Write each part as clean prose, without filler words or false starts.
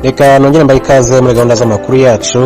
Reka nongere mbaye ikaze muri gahunda z'amakuru yacu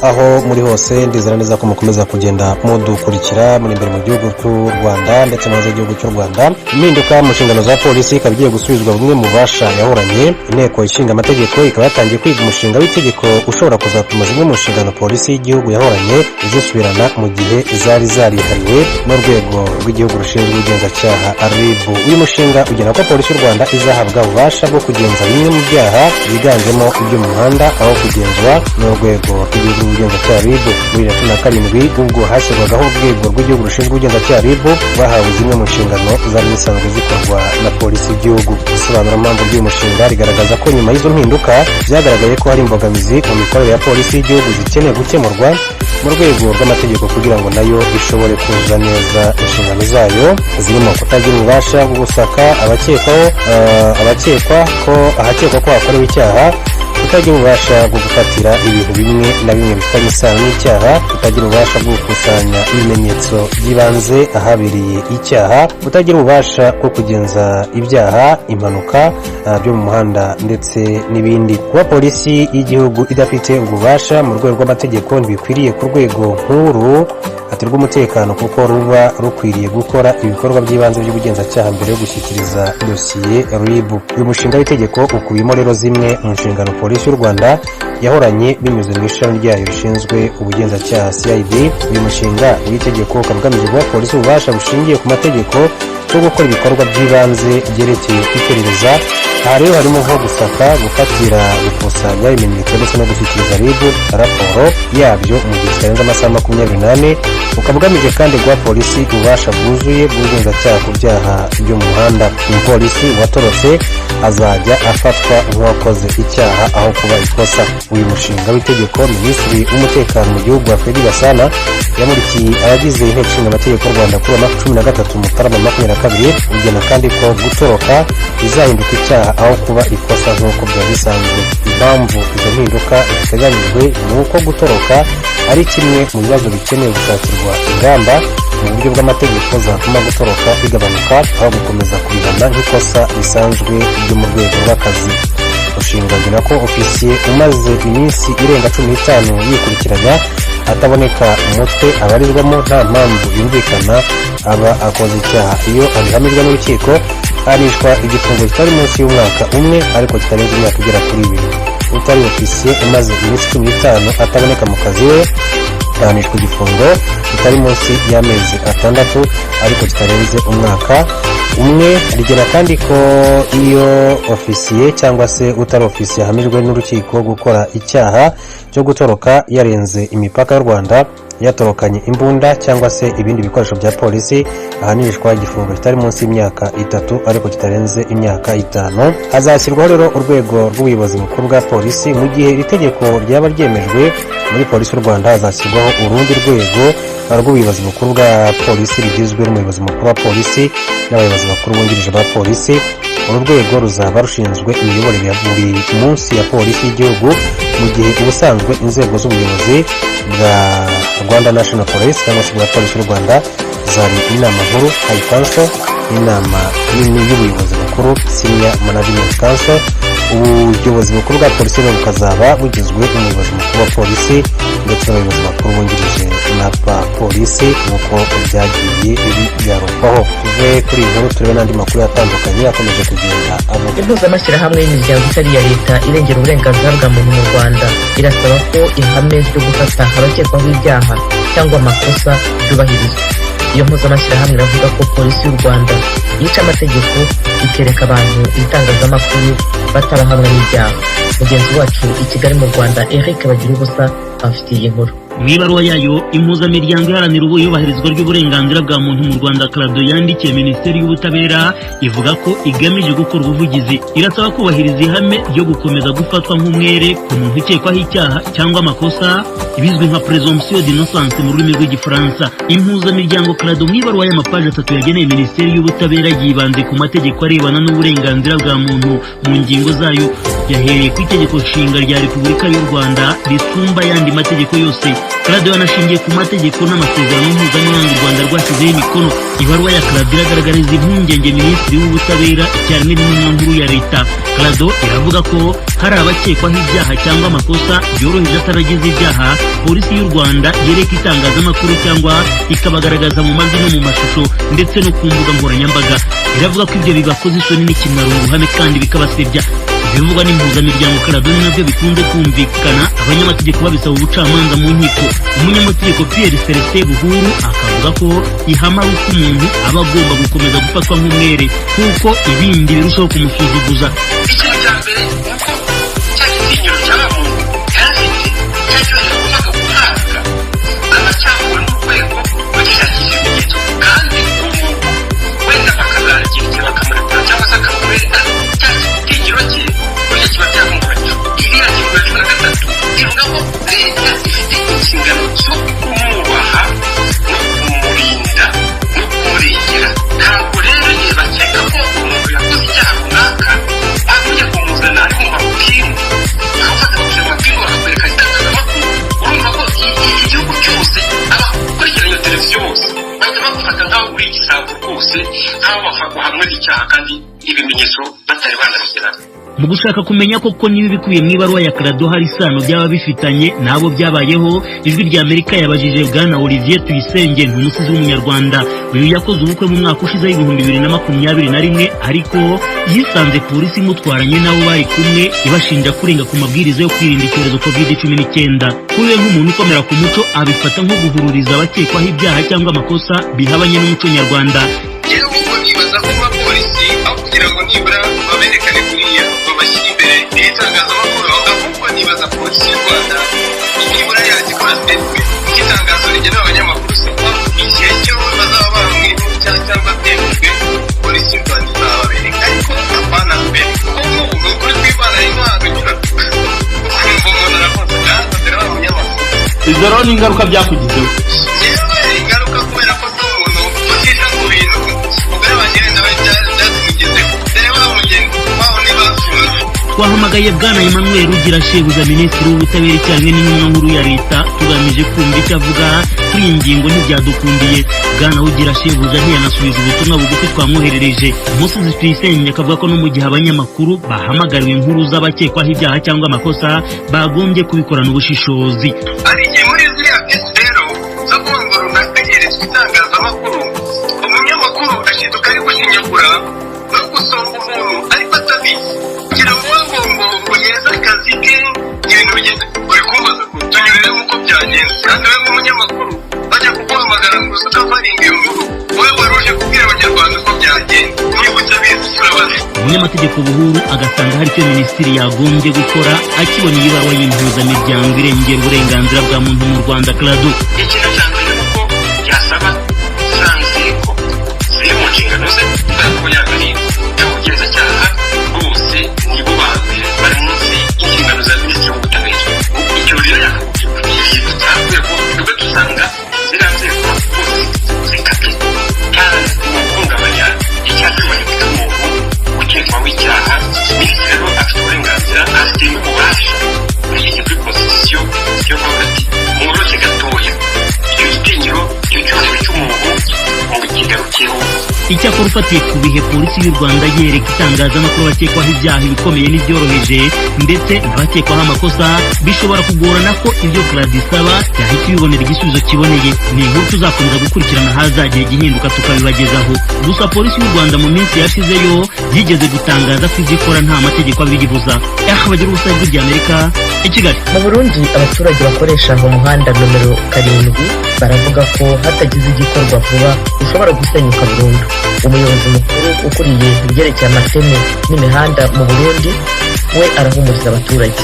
aho muri hose ndizera neza ko mukomeza kugenda mudukurikira muri imbere mu gihugu cy'u Rwanda ndetse no hanze y'igihugu cy'u Rwanda. Impinduka mu nshingano za polisi ikaba igiye gusubizwa bumwe mu bubasha yahoranye. Inteko ishinga amategeko ikaba yatangiye kwiga umushinga w'itegeko ushobora kuzatuma zimwe mu nshingano polisi y'igihugu yahoranye izisubirana mu gihe zari zarihariwe n'urwego rw'igihugu rushinzwe ubugenzacyaha RIB. Uyu mushinga ugena ko polisi y'u Rwanda izahabwa ububasha bwo kugenza bimwe mu byaha byiganjemo ibyo mu muhanda aho kugenzwa n'urwego rw'igihugu rw'ubugenzacyaha RIB. Muri 2007 ubwo hashyirwagaho urwego rw'igihugu rushinzwe ubugenzacyaha RIB bahawe zimwe mu nshingano zari zisanzwe zikorwa na polisi y'igihugu. Isobanura mpamvu ry'uyu mushinga rigaragaza ko nyuma y'izo mpinduka byagaragaye ko hari imbogamizi mu mikorere ya polisi y'igihugu zikeneye gukemurwa mu rwego rw'amategeko kugira ngo nayo ishobore kuzuza neza inshingano zayo zirimo kutagira ububasha bwo gusaka abakekwa ko hakorewe icyaha, kutagira ububasha bwo gufatira ibintu bimwe na bimwe bifitanye isano n'icyaha, kutagira ububasha bwo gukusanya ibimenyetso by'ibanze ahabereye icyaha, kutagira ububasha bwo kugenza ibyaha, impanuka byo mu muhanda ndetse n'ibindi. Kuba polisi y'igihugu idafite ububasha mu rwego rw'amategeko ntibikwiriye ku rwego nk'uru hatirwa umutekano kuko ruba rukwiriye gukora ibikorwa by'ibanze by'ubugenzacyaha mbere yo gushyikiriza dosiye RIB. Uyu mushinga w'itegeko ukubiyemo rero zimwe mu nshingano polisi y'u Rwanda yahoranye binyuze mu ishami ryayo rishinzwe ubugenzacyaha CID. Uyu mushinga w'itegeko ukaba ugamije guha polisi ububasha bushingiye ku mategeko cyo gukora ibikorwa by'ibanze byerekeye iperereza. Aha rero harimo nko gusaka, gufatira, gukusanya ibimenyetso ndetse no gushyikiriza RIB raporo yabyo mu gihe kitarenze amasaha 24. Ukaba ugamije kandi guha polisi ububasha bwuzuye bw'ubugenzacyaha ku byaha byo mu muhanda. Umupolisi watorotse azajya afatwa nk'uwakoze icyaha aho kuba ikosa. Uyu mushinga w'itegeko Minisitiri w'Umutekano mu gihugu Fred Gasana yamurikiye abagize inteko ishinga amategeko y'u Rwanda kuri 13 Mutarama 2022 ugena kandi ko gutoroka bizahinduka icyaha aho kuba ikosa nk'uko byari bisanzwe. Impamvu izo mpinduka ziteganyijwe ni uko gutoroka ari kimwe mu bibazo bikeneye gushakirwa ingamba mu buryo bw'amategeko zatuma gutoroka bigabanuka aho gukomeza kubihana nk'ikosa bisanzwe ryo mu rwego rw'akazi. Ushinga ugena ko ofisiye umaze iminsi irenga 15 yikurikiranya ataboneka umutwe abarizwamo nta mpamvu yumvikana aba akoze icyaha. Iyo abihamijwe n'urukiko ahanishwa igifungo kitari munsi y'umwaka umwe ariko kitarenze imyaka igera kuri 2. Utari ofisiye umaze iminsi 15 ataboneka mu kazi we ahanishwa igifungo kitari munsi y'amezi 6 ariko kitarenze umwaka umwe. Rigena kandi ko iyo ofisiye cyangwa se utari ofisiye ahamijwe n'urukiko gukora icyaha cyo gutoroka yarenze imipaka y'u Rwanda, yatorokanye imbunda cyangwa se ibindi bikoresho bya polisi ahanishwa igifungo kitari munsi y'imyaka 3 ariko kitarenze imyaka 5. Hazashyirwaho rero urwego rw'ubuyobozi bukuru bwa polisi. Mu gihe iri tegeko ryaba ryemejwe muri polisi y'u Rwanda hazashyirwaho urundi rwego rw'ubuyobozi bukuru bwa polisi rigizwe n'umuyobozi mukuru wa polisi n'abayobozi bakuru bungirije ba polisi. Uru rwego ruzaba rushinzwe imiyoborere ya buri munsi ya polisi y'igihugu mu gihe ubusanzwe inzego z'ubuyobozi bwa Rwanda National Police cyangwa se bwa polisi y'u Rwanda zari inama nkuru High Council, inama nini y'ubuyobozi bukuru Senior Management Council. Ubuyobozi bukuru bwa polisi rero bukazaba bugizwe n'umuyobozi mukuru wa polisi ndetse n'abayobozi bakuru bungirije na polisi nk'uko byagiye bigarukwaho. Tuve kuri iyi nkuru turebe n'andi makuru atandukanye akomeje kugenda avuga. Impuzamashyirahamwe y'imiryango itari iya leta irengera uburenganzira bwa muntu mu Rwanda irasaba ko ihame ryo gufata abakekwaho ibyaha cyangwa amakosa byubahirizwa. Iyo mpuzamashyirahamwe iravuga ko polisi y'u Rwanda yica amategeko ikereka abantu ibitangazamakuru batarahamwe n'ibyaha. Mugenzi wacu i Kigali mu Rwanda Eric Bagirubusa afitiye inkuru. Mu ibaruwa yayo impuzamiryango iharanira ubuyubahirizwa ry'uburenganzira bwa muntu mu Rwanda CRADO yandikiye Minisiteri y'Ubutabera ivuga ko igamije gukora ubuvugizi. Irasaba kubahiriza ihame ryo gukomeza gufatwa nk'umwere ku muntu ukekwaho icyaha cyangwa amakosa ibizwi nka presomption d'innocence mu rurimi rw'igifaransa. Impuzamiryango CRADO mu ibaruwa y'amapaji 3 yageneye Minisiteri y'Ubutabera yibanze ku mategeko arebana n'uburenganzira bwa muntu mu ngingo zayo yahereye ku itegeko nshinga rya Repubulika y'u Rwanda risumba ayandi mategeko yose. Clado yanashingiye ku mategeko n'amasezerano mpuzamahanga u Rwanda rwashyizeho imikono. Ibaruwa ya Clado iragaragariza impungenge Minisitiri w'Ubutabera icyarimwe n'intumwa nkuru ya leta. Clado iravuga ko hari abakekwaho ibyaha cyangwa amakosa byoroheje ataragize ibyaha, polisi y'u Rwanda yereka itangazamakuru cyangwa ikabagaragaza mu majwi no mu mashusho ndetse no ku mbuga nkoranyambaga. Iravuga ko ibyo bibakoze isoni n'ikimwaro mu ruhame kandi bikabasebya. Ibivugwa n'impuzamiryango Clado ni nabyo bikunze kumvikana, abanyamategeko babisaba ubucamanza mu nkiko. Umunyamategeko Pierre Celestin Buhuru akavuga ko ihama ari uko umuntu aba agomba gukomeza gufatwa nk'umwere kuko ibindi birushaho kumusuzuguza. Ikintu cya mbere nuko cya gitinyiro cy'abantu kandi cyacyohera kuvuga guhabwa amacakubiri n'urwego rw'igishakisha ibimenyetso kandi umuntu wenda bakazagira icyo bakamurekura cyangwa se akamubera cya gitinyiro cye burya kiba byahungabanya. Iriya ngingo ya 13 ivuga ko leta ifite inshingano zo kumwubaha no kumurinda no kumurengera. Ntabwo rero igihe bakeka ko umuntu yakoze icyaha runaka bakwiye kumuzana ari mu mapingu bakafata bakujya mu mapingu bakakwereka itangazamakuru. Urumva ko igihugu cyose abakurikirana iyo televiziyo bose bahita bagufata nk'aho uri igisambo rwose, nk'aho bahamwe n'icyaha kandi ibimenyetso batari banabigeraho. Mu gushaka kumenya koko niba ibikubiye mu ibaruwa ya Clado hari isano byaba bifitanye n'abo byabayeho, ijwi rya Amerika yabajije Bwana Olivier Tuyisenge, umusizi w'umunyarwanda. Uyu yakoze ubukwe mu mwaka ushize w'2021 ariko yisanze polisi imutwaranye nabo bari kumwe ibashinja kurenga ku mabwiriza yo kwirinda icyorezo COVID-19. Kuri we nk'umuntu ukomera ku muco abifata nko guhururiza abakekwaho ibyaha cyangwa amakosa bihabanye n'umuco nyarwanda. Rero ubwo nibaza ko abapolisi aho kugira ngo nibura baberekane kuriya babashyira imbere y'itangazamakuru, ahubwo nibaza polisi y'u Rwanda nibura yagikora statement nk'itangazo rigenewe abanyamakuru se ko igihe cyo bazaba baramwibu cyangwa byemejwe polisi y'u Rwanda izababereka, ariko apana mbere kuko nk'ubu kuri kwibana intwaro nyura ukumva umuntu arakoze kandi atari wa munyamakuru. Izo rero ni ingaruka byakugizeho? Yewe ingaruka kubera ko umuntu utisha ku bintu ubwo bagenda byazimugezeho dore wa mugenzi wabo ntibafunze. Twahamagaye Bwana Emmanuel Rugira Shebuja, Minisitiri w'Ubutabera icyarimwe n'intumwa nkuru ya leta, tugamije kumva icyo avuga kuri iyi ngingo. Ntibyadukundiye. Bwana Rugira Shebuja ntiyanasubiza ubutumwa bugufi twamwoherereje. Umusizi Tuyisenge akavuga ko no mu gihe abanyamakuru bahamagariwe inkuru z'abakekwaho ibyaha cyangwa amakosa bagombye kubikorana ubushishozi. Hari igihe muri ziriya rero zo kuba ngo runaka yeretswe itangazamakuru, umunyamakuru ashiduka ari gushinyagura no gusonga umuntu ariko atabizi kugira ngo ngo yeze akazi ke ibintu bigenda. Uri kumbaza ko tunyurire nk'uko byagenze kandi we nk'umunyamakuru bajya kuguhamagara ngo uze ukavaringa iyo nkuru, wowe wari uje kubwira abanyarwanda uko byagenze niba utabizi turabaze. Umunyamategeko Buhuru agasanga hari icyo minisitiri yagombye gukora akibona iyi baruwa y'impuzamiryango irengera uburenganzira bwa muntu mu Rwanda Clado. Ikintu cya mbere ni uko yasaba za nzego ziri mu nshingano ze ko yabirinda ubugenzacyaha bose nibo ba mbere bari munsi y'inshingano za Minisitiri w'Ubutabera. Icyo rero yakabwira rwego twe dusanga ziriya nzego bose zikate kandi mu guhungabanya icyatubanye cy'umuntu ukekwaho icyaha. Minisitiri rero afite uburenganzira, afite n'ububasha bushyize kuri konstitusiyo yo kuvuga ati mworoshye gatoya icyo gitinyiro icyo cyubahiro cy'umuntu mu kigarukeho. Icyakora ufatiye ku bihe polisi y'u Rwanda yereka itangazamakuru abakekwaho ibyaha ibikomeye n'ibyoroheje ndetse n'abakekwaho amakosa, bishobora kugorana ko ibyo Clado isaba yahita ibibonera igisubizo kiboneye. Ni inkuru tuzakomeza gukurikirana hazagiye gihinduka tukabibagezaho. Gusa polisi y'u Rwanda mu minsi yashizeyo yigeze gutangaza ko ibyo ikora nta mategeko abiyibuza. Bagira ubusabe bw'irya Amerika i Kigali. Mu Burundi abaturage bakoresha umuhanda nomero 7 baravuga ko hatagize igikorwa vuba ushobora gusenyuka burundu. Umuyobozi mukuru ukuriye ibyerekeye amateme n'imihanda mu Burundi we arahumuriza abaturage.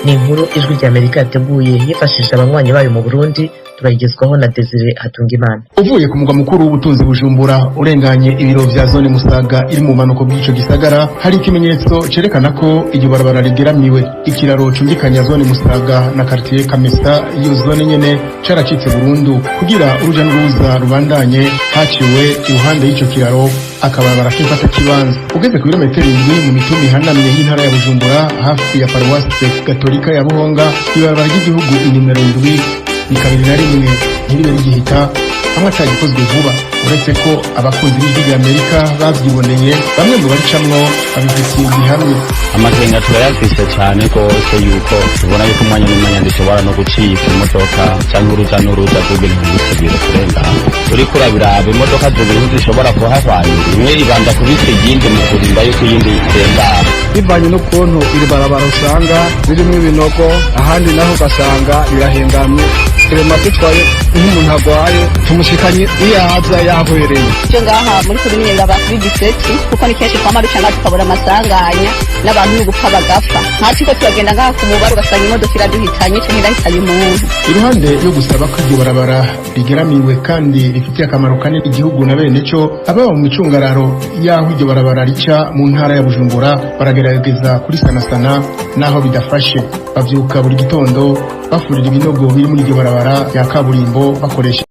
Ni inkuru ijwi rya Amerika yateguye yifashishije abanywanyi bayo mu Burundi. turayigezwaho na Desire Hatungimana. Uvuye ku mugwa mukuru w'ubutunzi Bujumbura urenganye ibiro vya zone Musaga iri mu manuko bw'ico gisagara hari ikimenyetso cerekana ko iryo barabara rigeramiwe. Ikiraro cumvikanya zone Musaga na quartier Kamesa iyo zone nyene caracitse burundu kugira uruja n'uruza rubandanye haciwe iruhande y'ico kiraro akabarabara k'imfata kibanza. Ugeze ku birometero 7 mu mitumi ihanamye y'intara ya Bujumbura hafi ya Paroisse Gatolika ya Buhonga ibarabara ry'igihugu inimero 7 ni 21 ntiribe rigihita hamwe atagikozwe vuba. Uretse ko abakunzi b'ijwi ry'Amerika bavyiboneye bamwe mu baricamwo babifitiye gihamye. Amakenga turayafise cyane rwose yuko tubona yuko umwanya n'umwanya ndishobora no gucika imodoka cyangwa uruja n'uruza rw'ibintu bisubira kurengana. Turi kurabiraba imodoka zibiri zishobora kuhavanira imwe ibanda kubise iyindi mu kurinda yuko iyindi irengana. Bivanye n'ukuntu iri barabara usanga ririmo ibinogo ahandi naho ugasanga birahengamye. Turema dutwaye nk'umuntu agwaye tumushikanye iyaza yahereye. Cyo ngaha muri komine Ngabakuri district kuko ni kenshi twama ducanga tukabura amasanganya n'abantu n'ugupfa bagapfa. Ntacyo ko turagenda ngaha ku mubare ugasanga imodoka iraduhitanye cyo irahitanye umuntu. Iruhande yo gusaba ko iryo barabara rigeramiwe kandi rifitiye akamaro kanini igihugu na bene cyo ababa mu micungararo yaho iryo barabara rica mu ntara ya Bujumbura baragerageza kuri sanasana naho bidafashe. Bavyuka buri gitondo bafurira ibinogo biri muri iryo barabara ya kaburimbo bakoresha